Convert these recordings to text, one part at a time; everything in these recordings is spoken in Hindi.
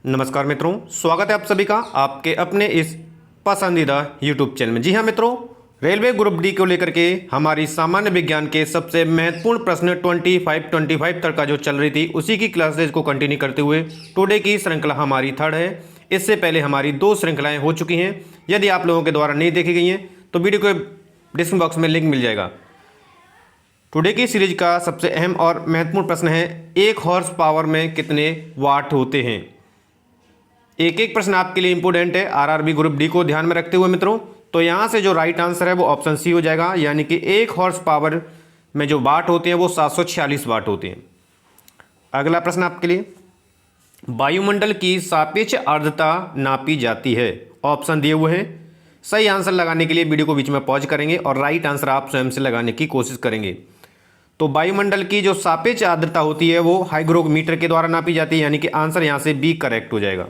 नमस्कार मित्रों, स्वागत है आप सभी का आपके अपने इस पसंदीदा YouTube चैनल में। जी हाँ मित्रों, रेलवे ग्रुप डी को लेकर के हमारी सामान्य विज्ञान के सबसे महत्वपूर्ण प्रश्न 25 तक का जो चल रही थी उसी की क्लासेज को कंटिन्यू करते हुए टुडे की श्रृंखला हमारी थर्ड है। इससे पहले हमारी 2 श्रृंखलाएँ हो चुकी हैं। यदि आप लोगों के द्वारा नहीं देखी गई हैं तो वीडियो के डिस्क्रिप्शन बॉक्स में लिंक मिल जाएगा। टुडे की सीरीज का सबसे अहम और महत्वपूर्ण प्रश्न है, 1 हॉर्स पावर में कितने वाट होते हैं। एक एक प्रश्न आपके लिए इंपोर्टेंट है आरआरबी ग्रुप डी को ध्यान में रखते हुए मित्रों। तो यहाँ से जो राइट आंसर है वो ऑप्शन सी हो जाएगा, यानी कि 1 हॉर्स पावर में जो वाट होते हैं वो 746 वाट होते हैं। अगला प्रश्न आपके लिए, वायुमंडल की सापेक्ष आर्द्रता नापी जाती है। ऑप्शन दिए हुए हैं। सही आंसर लगाने के लिए वीडियो को बीच में पॉज करेंगे और राइट आंसर आप स्वयं से लगाने की कोशिश करेंगे। तो वायुमंडल की जो सापेक्ष आर्द्रता होती है वो हाइग्रोमीटर के द्वारा नापी जाती है, यानी कि आंसर यहाँ से बी करेक्ट हो जाएगा।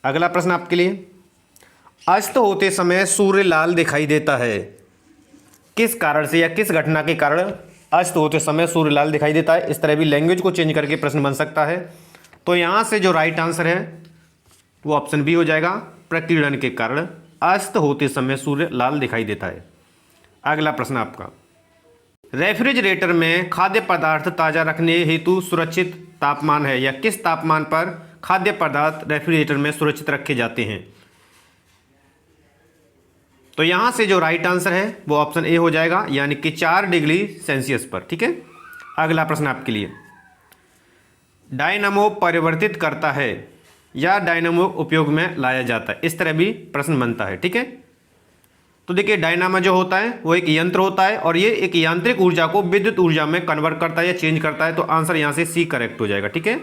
अगला प्रश्न आपके लिए, अस्त होते समय सूर्य लाल दिखाई देता है। किस कारण से या किस घटना के कारण अस्त होते समय सूर्य लाल दिखाई देता है। इस तरह भी लैंग्वेज को चेंज करके प्रश्न बन सकता है। तो यहाँ से जो राइट आंसर है वो ऑप्शन बी हो जाएगा, प्रकीर्णन के कारण अस्त होते समय सूर्य लाल दिखाई देता है। अगला प्रश्न आपका, रेफ्रिजरेटर में खाद्य पदार्थ ताज़ा रखने हेतु सुरक्षित तापमान है, या किस तापमान पर खाद्य पदार्थ रेफ्रिजरेटर में सुरक्षित रखे जाते हैं। तो यहां से जो राइट आंसर है वो ऑप्शन ए हो जाएगा, यानी कि 4 डिग्री सेल्सियस पर। ठीक है। अगला प्रश्न आपके लिए, डायनामो परिवर्तित करता है या डायनामो उपयोग में लाया जाता है। इस तरह भी प्रश्न बनता है। ठीक है। तो देखिए, डायनामो जो होता है वो एक यंत्र होता है और ये एक यांत्रिक ऊर्जा को विद्युत ऊर्जा में कन्वर्ट करता है या चेंज करता है। तो आंसर यहां से सी करेक्ट हो जाएगा। ठीक है।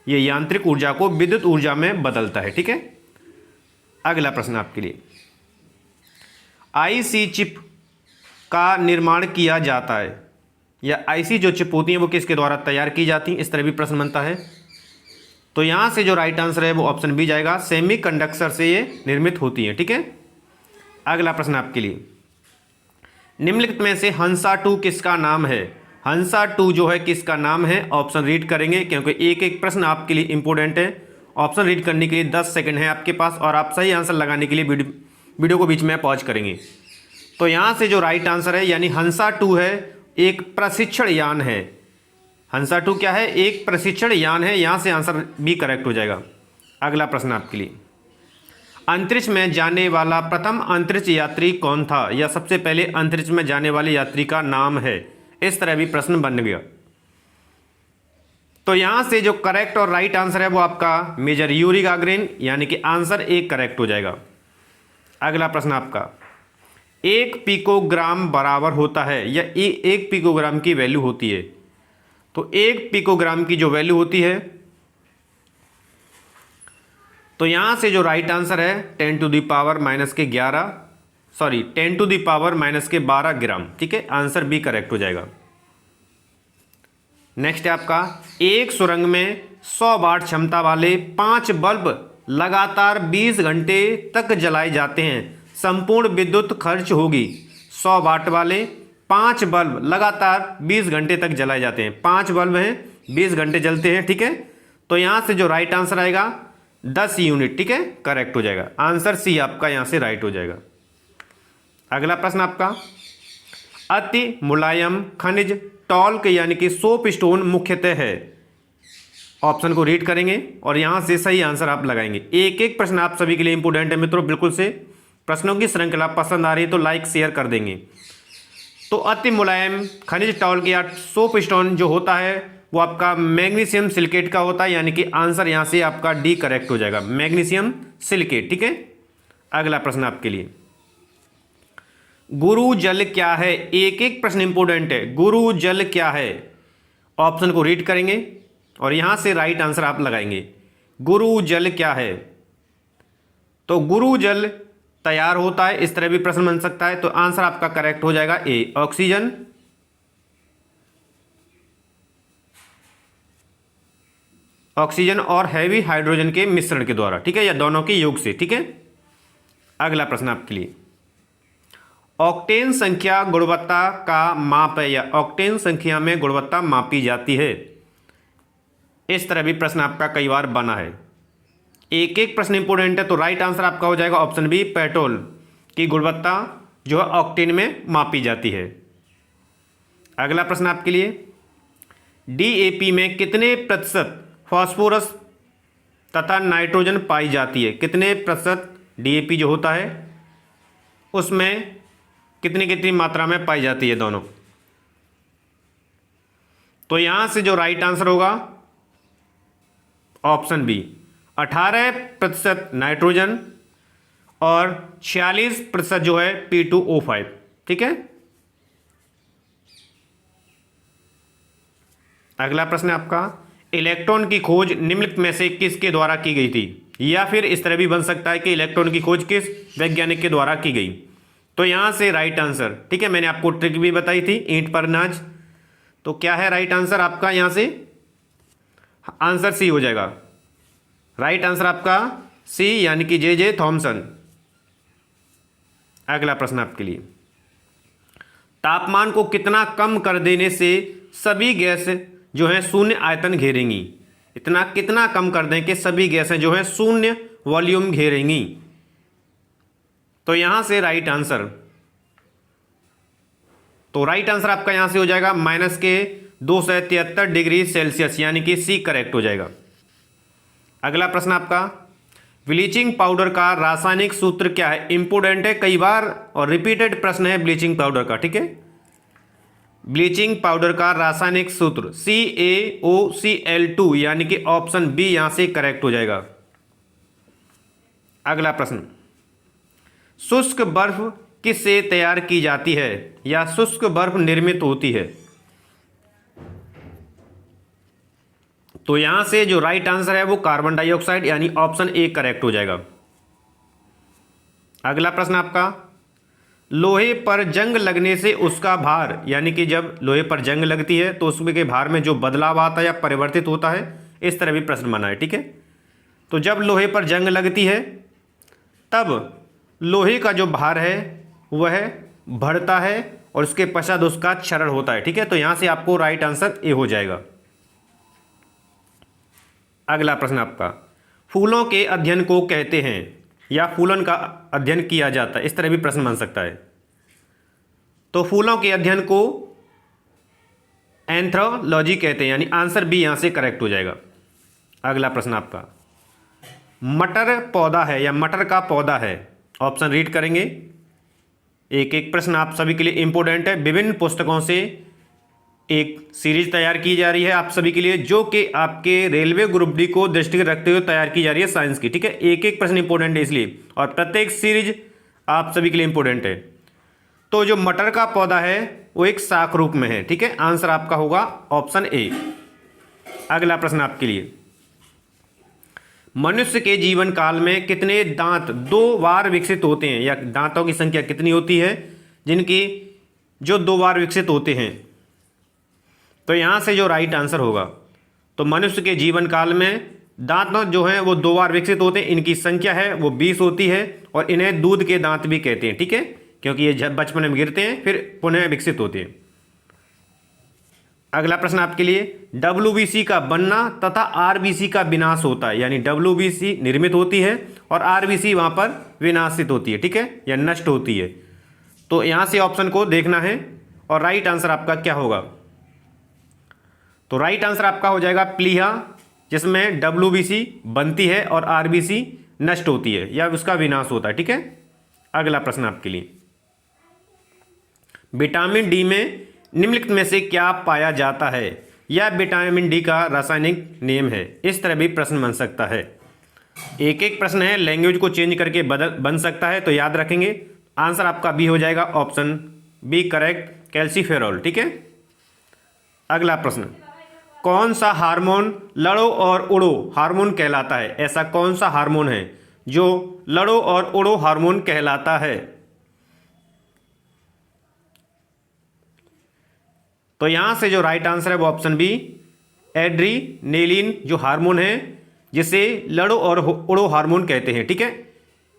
ये यांत्रिक ऊर्जा को विद्युत ऊर्जा में बदलता है। ठीक है। अगला प्रश्न आपके लिए, आईसी चिप का निर्माण किया जाता है, या आईसी जो चिप होती हैं वो किसके द्वारा तैयार की जाती हैं। इस तरह भी प्रश्न बनता है। तो यहां से जो राइट आंसर है वो ऑप्शन बी जाएगा, सेमीकंडक्टर से ये निर्मित होती है। ठीक है। अगला प्रश्न आपके लिए, निम्नलिखित में से हंसा 2 किसका नाम है। हंसा 2 जो है किसका नाम है। ऑप्शन रीड करेंगे क्योंकि एक एक प्रश्न आपके लिए इंपॉर्टेंट है। ऑप्शन रीड करने के लिए 10 सेकंड है आपके पास और आप सही आंसर लगाने के लिए वीडियो को बीच में पॉज करेंगे। तो यहाँ से जो राइट आंसर है, यानी हंसा 2 है, एक प्रशिक्षण यान है। हंसा 2 क्या है, एक प्रशिक्षण यान है। यहाँ से आंसर बी करेक्ट हो जाएगा। अगला प्रश्न आपके लिए, अंतरिक्ष में जाने वाला प्रथम अंतरिक्ष यात्री कौन था, या सबसे पहले अंतरिक्ष में जाने वाले यात्री का नाम है। इस तरह भी प्रश्न बन गया। तो यहां से जो करेक्ट और राइट आंसर है वो आपका मेजर यूरी गागरिन, यानी कि आंसर ए करेक्ट हो जाएगा। अगला प्रश्न आपका, 1 पिकोग्राम बराबर होता है, या 1 पिकोग्राम की वैल्यू होती है। तो 1 पिकोग्राम की जो वैल्यू होती है, तो यहां से जो राइट आंसर है 10 टू द पावर माइनस के 12 ग्राम। ठीक है। आंसर बी करेक्ट हो जाएगा। नेक्स्ट है आपका, एक सुरंग में 100 वाट क्षमता वाले 5 बल्ब लगातार 20 घंटे तक जलाए जाते हैं। संपूर्ण विद्युत खर्च होगी। 100 वाट वाले 5 बल्ब लगातार 20 घंटे तक जलाए जाते हैं। 5 बल्ब हैं, 20 घंटे जलते हैं। ठीक है। तो यहां से जो राइट आंसर आएगा 10 यूनिट। ठीक है। करेक्ट हो जाएगा। आंसर सी आपका यहां से राइट हो जाएगा। अगला प्रश्न आपका, अति मुलायम खनिज टॉल्क यानी कि सोप स्टोन मुख्यतः है। ऑप्शन को रीड करेंगे और यहां से सही आंसर आप लगाएंगे। एक एक प्रश्न आप सभी के लिए इंपोर्टेंट है मित्रों, बिल्कुल से। प्रश्नों की श्रृंखला पसंद आ रही है तो लाइक शेयर कर देंगे। तो अति मुलायम खनिज टॉल्क या सोप स्टोन जो होता है वो आपका मैग्नीशियम सिलिकेट का होता है, यानी कि आंसर यहां से आपका डी करेक्ट हो जाएगा, मैग्नीशियम सिलिकेट। ठीक है। अगला प्रश्न आपके लिए, गुरु जल क्या है। एक एक प्रश्न इंपोर्टेंट है। गुरु जल क्या है। ऑप्शन को रीड करेंगे और यहां से राइट आंसर आप लगाएंगे। गुरु जल क्या है। तो गुरु जल तैयार होता है। इस तरह भी प्रश्न बन सकता है। तो आंसर आपका करेक्ट हो जाएगा ए, ऑक्सीजन। ऑक्सीजन और हैवी हाइड्रोजन के मिश्रण के द्वारा। ठीक है। या दोनों के योग से। ठीक है। अगला प्रश्न आपके लिए, ऑक्टेन संख्या गुणवत्ता का माप है, या ऑक्टेन संख्या में गुणवत्ता मापी जाती है। इस तरह भी प्रश्न आपका कई बार बना है। एक एक प्रश्न इंपोर्टेंट है, तो राइट आंसर आपका हो जाएगा ऑप्शन बी, पेट्रोल की गुणवत्ता जो है ऑक्टेन में मापी जाती है। अगला प्रश्न आपके लिए, डीएपी में कितने प्रतिशत फास्फोरस तथा नाइट्रोजन पाई जाती है? कितने प्रतिशत डीएपी जो होता है उसमें कितनी कितनी मात्रा में पाई जाती है दोनों? तो यहां से जो राइट आंसर होगा ऑप्शन बी, 18% नाइट्रोजन और 46% जो है P2O5। ठीक है। अगला प्रश्न है आपका, इलेक्ट्रॉन की खोज निम्नलिखित में से किसके द्वारा की गई थी? या फिर इस तरह भी बन सकता है कि इलेक्ट्रॉन की खोज किस वैज्ञानिक के द्वारा की गई। तो यहां से राइट आंसर, ठीक है, मैंने आपको ट्रिक भी बताई थी, ईंट पर अनाज। तो क्या है राइट आंसर आपका? यहां से आंसर सी हो जाएगा। राइट आंसर आपका सी, यानी कि जे थॉमसन। अगला प्रश्न आपके लिए, तापमान को कितना कम कर देने से सभी गैस जो है शून्य आयतन घेरेंगी? इतना कितना कम कर दें कि सभी गैसें जो है शून्य वॉल्यूम घेरेंगी? तो यहां से राइट आंसर, तो राइट आंसर आपका यहां से हो जाएगा -273 डिग्री सेल्सियस, यानी कि सी करेक्ट हो जाएगा। अगला प्रश्न आपका, ब्लीचिंग पाउडर का रासायनिक सूत्र क्या है? इंपोर्टेंट है, कई बार और रिपीटेड प्रश्न है ब्लीचिंग पाउडर का। ठीक है, ब्लीचिंग पाउडर का रासायनिक सूत्र CaOCl2, यानी कि ऑप्शन बी यहां से करेक्ट हो जाएगा। अगला प्रश्न, शुष्क बर्फ किससे तैयार की जाती है या शुष्क बर्फ निर्मित होती है? तो यहां से जो राइट आंसर है वो कार्बन डाइऑक्साइड, यानी ऑप्शन ए करेक्ट हो जाएगा। अगला प्रश्न आपका, लोहे पर जंग लगने से उसका भार, यानी कि जब लोहे पर जंग लगती है तो उसके भार में जो बदलाव आता है या परिवर्तित होता है, इस तरह भी प्रश्न बना है। ठीक है, तो जब लोहे पर जंग लगती है तब लोहे का जो भार है वह बढ़ता है और उसके पश्चात उसका क्षरण होता है। ठीक है, तो यहां से आपको राइट आंसर ए हो जाएगा। अगला प्रश्न आपका, फूलों के अध्ययन को कहते हैं या फूलन का अध्ययन किया जाता है? इस तरह भी प्रश्न बन सकता है। तो फूलों के अध्ययन को एंथ्रोलॉजी कहते हैं, यानी आंसर बी यहां से करेक्ट हो जाएगा। अगला प्रश्न आपका, मटर पौधा है या मटर का पौधा है? ऑप्शन रीड करेंगे। एक एक प्रश्न आप सभी के लिए इंपॉर्टेंट है। विभिन्न पुस्तकों से एक सीरीज तैयार की जा रही है आप सभी के लिए, जो कि आपके रेलवे ग्रुप डी को दृष्टिगत रखते हुए तैयार की जा रही है साइंस की। ठीक है, एक एक प्रश्न इंपॉर्टेंट है इसलिए, और प्रत्येक सीरीज आप सभी के लिए इंपॉर्टेंट है। तो जो मटर का पौधा है वो एक शाक रूप में है। ठीक है, आंसर आपका होगा ऑप्शन ए। अगला प्रश्न आपके लिए, मनुष्य के जीवन काल में कितने दांत 2 बार विकसित होते हैं, या दांतों की संख्या कितनी होती है जिनकी जो 2 बार विकसित होते हैं? तो यहां से जो राइट आंसर होगा, तो मनुष्य के जीवन काल में दांत जो हैं वो 2 बार विकसित होते हैं, इनकी संख्या है वो 20 होती है, और इन्हें दूध के दांत भी कहते हैं। ठीक है, क्योंकि ये जब बचपन में गिरते हैं फिर पुनः विकसित होते हैं। अगला प्रश्न आपके लिए, WBC का बनना तथा RBC का विनाश होता है, यानी WBC निर्मित होती है और RBC वहां पर विनाशित होती है। ठीक है, या नष्ट होती है। तो यहां से ऑप्शन को देखना है और राइट आंसर आपका क्या होगा? तो राइट आंसर आपका हो जाएगा प्लीहा, जिसमें WBC बनती है और RBC नष्ट होती है या उसका विनाश होता है। ठीक है, अगला प्रश्न आपके लिए, विटामिन डी में निम्नलिखित में से क्या पाया जाता है, या विटामिन डी का रासायनिक नेम है? इस तरह भी प्रश्न बन सकता है। एक एक प्रश्न है, लैंग्वेज को चेंज करके बन सकता है, तो याद रखेंगे। आंसर आपका बी हो जाएगा, ऑप्शन बी करेक्ट, कैल्सीफेरॉल। ठीक है, अगला प्रश्न, कौन सा हार्मोन लड़ो और उड़ो हार्मोन कहलाता है? ऐसा कौन सा हार्मोन है जो लड़ो और उड़ो हार्मोन कहलाता है? तो यहां से जो राइट आंसर है वो ऑप्शन बी, एड्रीनेलिन जो हार्मोन है जिसे लड़ो और उड़ो हार्मोन कहते हैं। ठीक है,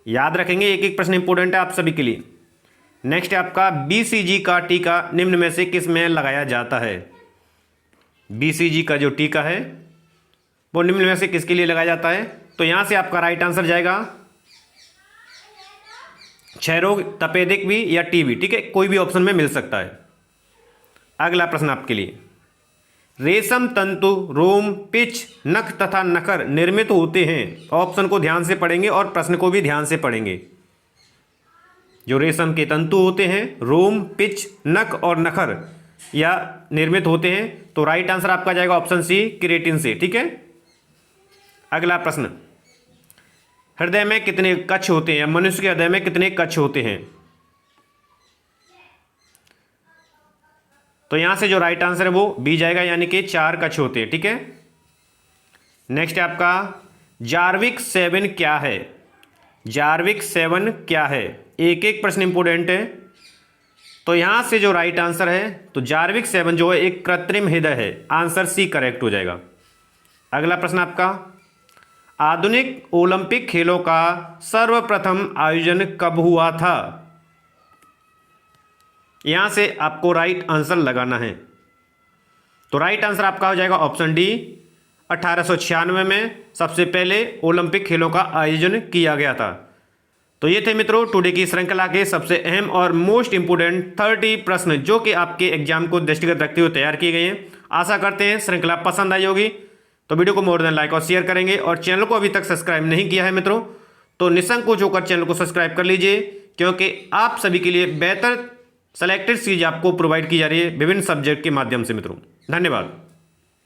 याद रखेंगे, एक एक प्रश्न इंपॉर्टेंट है आप सभी के लिए। नेक्स्ट है आपका, BCG का टीका निम्न में से किस में लगाया जाता है? BCG का जो टीका है वो निम्न में से किसके लिए लगाया जाता है? तो यहाँ से आपका राइट आंसर जाएगा क्षय रोग, तपेदिक भी या टीबी। ठीक है, कोई भी ऑप्शन में मिल सकता है। अगला प्रश्न आपके लिए, रेशम तंतु रोम, पिच, नख तथा नखर निर्मित होते हैं। ऑप्शन को ध्यान से पढ़ेंगे और प्रश्न को भी ध्यान से पढ़ेंगे। जो रेशम के तंतु होते हैं, रोम, पिच, नख और नखर या निर्मित होते हैं, तो राइट आंसर आपका जाएगा ऑप्शन सी, केराटिन से। ठीक है। अगला प्रश्न, हृदय में कितने कक्ष होते हैं? मनुष्य के हृदय में कितने कक्ष होते हैं? तो यहां से जो राइट आंसर है वो बी जाएगा, यानी कि 4 कक्ष होते हैं। ठीक है। नेक्स्ट है आपका, जार्विक 7 क्या है? जार्विक 7 क्या है? एक एक प्रश्न इंपोर्टेंट है। तो यहां से जो राइट आंसर है, तो जार्विक 7 जो है एक कृत्रिम हृदय है। आंसर सी करेक्ट हो जाएगा। अगला प्रश्न आपका, आधुनिक ओलंपिक खेलों का सर्वप्रथम आयोजन कब हुआ था? यहां से आपको राइट आंसर लगाना है। तो राइट आंसर आपका हो जाएगा ऑप्शन डी, 1896 में सबसे पहले ओलंपिक खेलों का आयोजन किया गया था। तो ये थे मित्रों टुडे की श्रृंखला के सबसे अहम और मोस्ट इंपोर्टेंट 30 प्रश्न जो कि आपके एग्जाम को दृष्टिगत रखते हुए तैयार किए गए हैं। आशा करते हैं श्रृंखला पसंद आई होगी। तो वीडियो को मोर देन लाइक और शेयर करेंगे, और चैनल को अभी तक सब्सक्राइब नहीं किया है मित्रों तो निसंकोच होकर चैनल को सब्सक्राइब कर लीजिए, क्योंकि आप सभी के लिए बेहतर सेलेक्टेड सीरीज आपको प्रोवाइड की जा रही है विभिन्न सब्जेक्ट के माध्यम से मित्रों। धन्यवाद।